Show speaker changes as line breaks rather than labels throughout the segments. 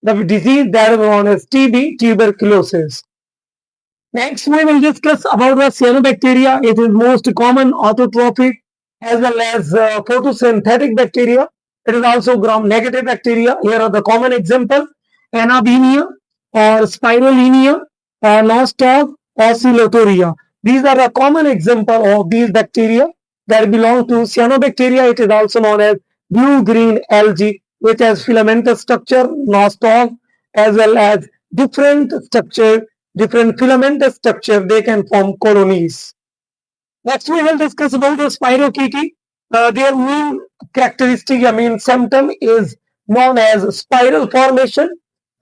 the disease that is known as TB, tuberculosis. Next, we will discuss about the cyanobacteria. It is most common autotrophic as well as photosynthetic bacteria. It is also gram-negative bacteria. Here are the common examples: Anabinia or Spirulina or Nostoc or Oscillatoria. These are the common example of these bacteria that belong to cyanobacteria. It is also known as blue-green algae, which has filamentous structure, Nostoc, as well as different structure, different filamentous structure. They can form colonies. Next, we will discuss about the spirochaete. Their main characteristic, symptom is known as spiral formation.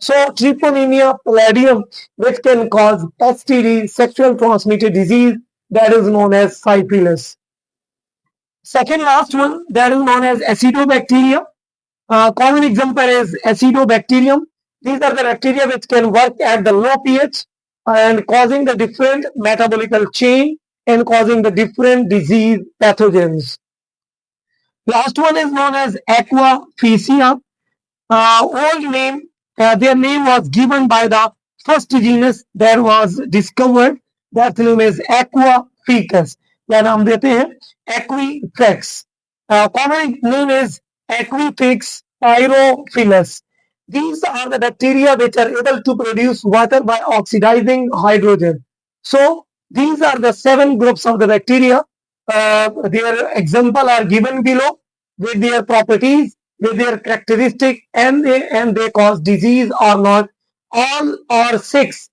So, Treponema palladium, which can cause STD, sexual transmitted disease, that is known as syphilis. Second last one, that is known as acidobacteria. Common example is acidobacterium. These are the bacteria which can work at the low pH and causing the different metabolical chain and causing the different disease pathogens. Last one is known as Aquafacia. Old name, their name was given by the first genus that was discovered. That name is Aquaficus. क्या नाम देते हैं? Equifax. Common name is Equifix pyrophilus. These are the bacteria which are able to produce water by oxidizing hydrogen. So these are the 7 groups of the bacteria. Their example are given below with their properties, with their characteristic, and they cause disease or not. All six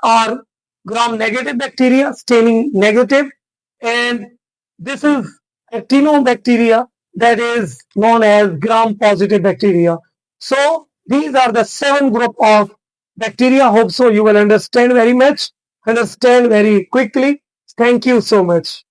are gram-negative bacteria, staining negative, and this is actinobacteria that is known as gram-positive bacteria. So these are the 7 group of bacteria. Hope so you will understand very much, understand very quickly. Thank you so much.